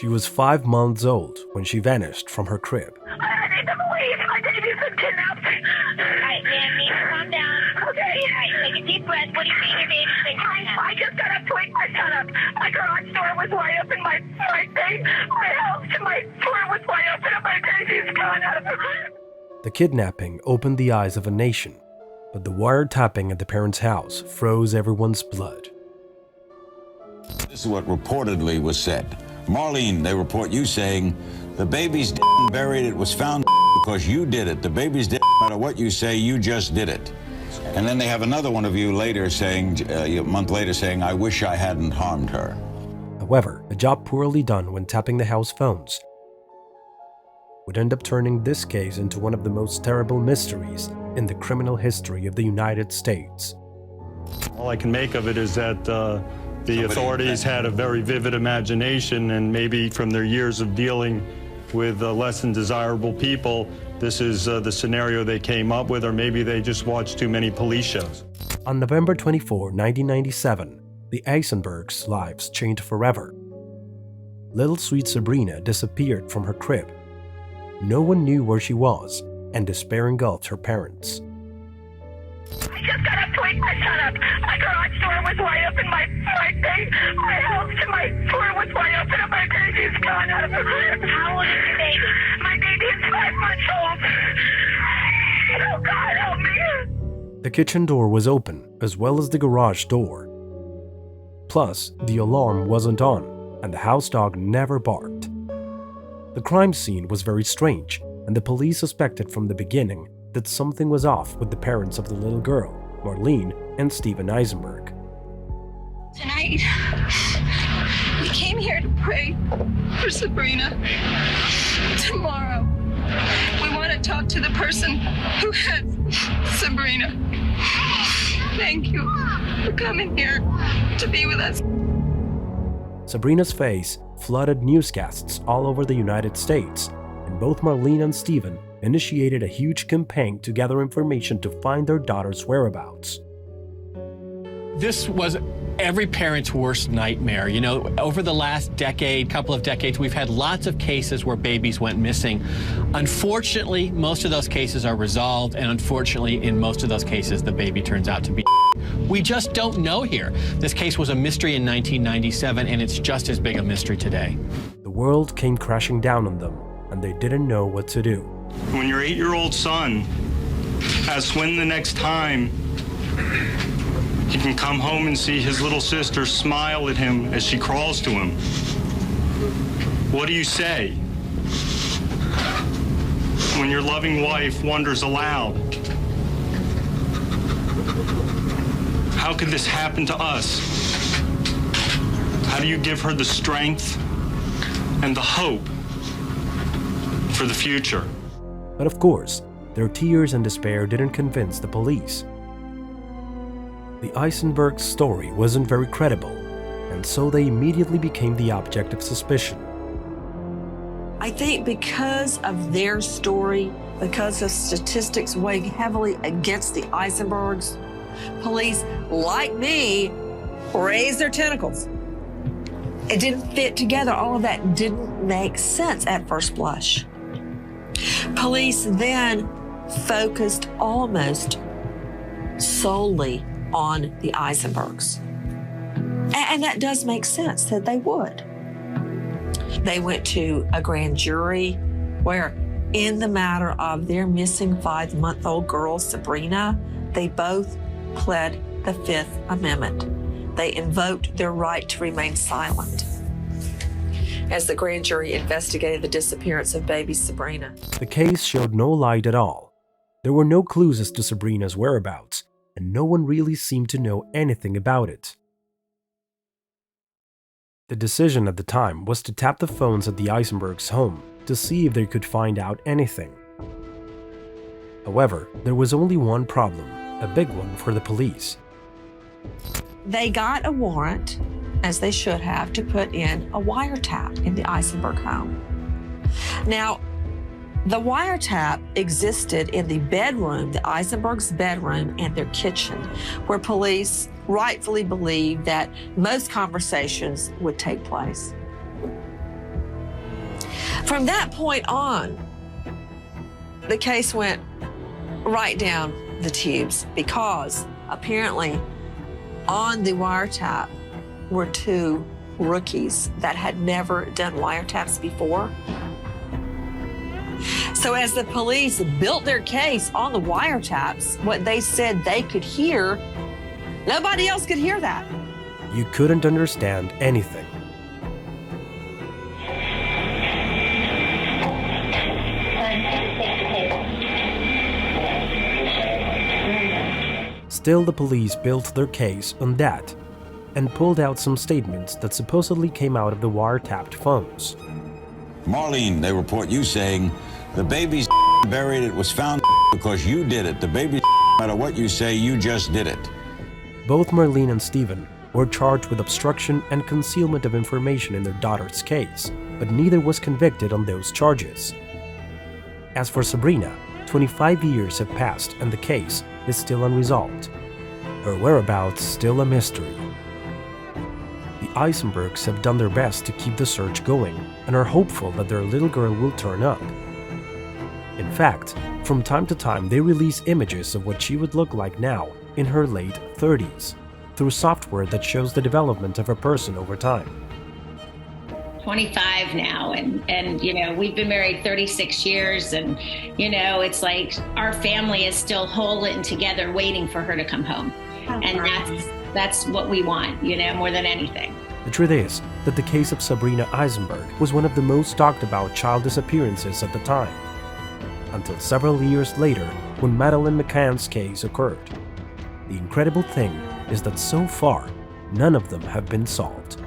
She was 5 months old when she vanished from her crib. I need the police. My baby's been kidnapped. Alright, Nancy, calm down. Okay. Alright, take a deep breath. What do you mean your baby's been kidnapped? I just got up to wake my son up. My garage door was wide open. My house and my door was wide open and my baby's gone out of the room. The kidnapping opened the eyes of a nation, but the wiretapping at the parents' house froze everyone's blood. This is what reportedly was said. Marlene, they report you saying, the baby's dead and buried. It was found because you did it. The baby's dead. No matter what you say, you just did it. And then they have another one of you later saying, a month later saying, I wish I hadn't harmed her. However, a job poorly done when tapping the house phones would end up turning this case into one of the most terrible mysteries in the criminal history of the United States. All I can make of it is that the authorities had a very vivid imagination, and maybe from their years of dealing with less than desirable people, this is the scenario they came up with, or maybe they just watched too many police shows. On November 24, 1997, the Aisenbergs' lives changed forever. Little sweet Sabrina disappeared from her crib. No one knew where she was, and despair engulfed her parents. I just got up to wake my son up. My garage door was wide open. My house and my door was wide open and my baby's gone out of the room. How old is your baby? My baby is 5 months old. Oh God, help me. The kitchen door was open, as well as the garage door. Plus, the alarm wasn't on, and the house dog never barked. The crime scene was very strange, and the police suspected from the beginning that something was off with the parents of the little girl, Marlene and Stephen Aisenberg. Tonight, we came here to pray for Sabrina. Tomorrow, we want to talk to the person who has Sabrina. Thank you for coming here to be with us. Sabrina's face flooded newscasts all over the United States, and both Marlene and Stephen initiated a huge campaign to gather information to find their daughter's whereabouts. This was every parent's worst nightmare. You know, over the last couple of decades, we've had lots of cases where babies went missing. Unfortunately, most of those cases are resolved, and unfortunately, in most of those cases, the baby turns out to be We just don't know here. This case was a mystery in 1997, and it's just as big a mystery today. The world came crashing down on them, and they didn't know what to do. When your 8-year-old son asks when the next time he can come home and see his little sister smile at him as she crawls to him, what do you say? When your loving wife wonders aloud, how could this happen to us? How do you give her the strength and the hope for the future? But of course, their tears and despair didn't convince the police. The Aisenberg story wasn't very credible, and so they immediately became the object of suspicion. I think because of their story, because of statistics weighing heavily against the Aisenbergs, police, like me, raised their tentacles. It didn't fit together. All of that didn't make sense at first blush. Police then focused almost solely on the Aisenbergs. And that does make sense that they would. They went to a grand jury where, in the matter of their missing 5-month-old girl, Sabrina, they both pled the Fifth Amendment. They invoked their right to remain silent as the grand jury investigated the disappearance of baby Sabrina. The case showed no light at all. There were no clues as to Sabrina's whereabouts, and no one really seemed to know anything about it. The decision at the time was to tap the phones at the Aisenbergs' home to see if they could find out anything. However, there was only one problem, a big one for the police. They got a warrant, as they should have, to put in a wiretap in the Aisenberg home. Now, the wiretap existed in the bedroom, the Aisenbergs' bedroom, and their kitchen, where police rightfully believed that most conversations would take place. From that point on, the case went right down the tubes because apparently on the wiretap were two rookies that had never done wiretaps before. So as the police built their case on the wiretaps, what they said they could hear, nobody else could hear that. You couldn't understand anything. Still, the police built their case on that and pulled out some statements that supposedly came out of the wiretapped phones. Marlene, they report you saying, the baby's buried, it was found because you did it. The baby's no matter what you say, you just did it. Both Marlene and Stephen were charged with obstruction and concealment of information in their daughter's case, but neither was convicted on those charges. As for Sabrina, 25 years have passed and the case is still unresolved. Her whereabouts still a mystery. The Aisenbergs have done their best to keep the search going and are hopeful that their little girl will turn up. In fact, from time to time they release images of what she would look like now in her late 30s through software that shows the development of a person over time. 25 now, and you know, we've been married 36 years, and you know, it's like our family is still whole and together waiting for her to come home. And that's what we want, you know, more than anything. The truth is that the case of Sabrina Aisenberg was one of the most talked about child disappearances at the time, until several years later when Madeleine McCann's case occurred. The incredible thing is that so far, none of them have been solved.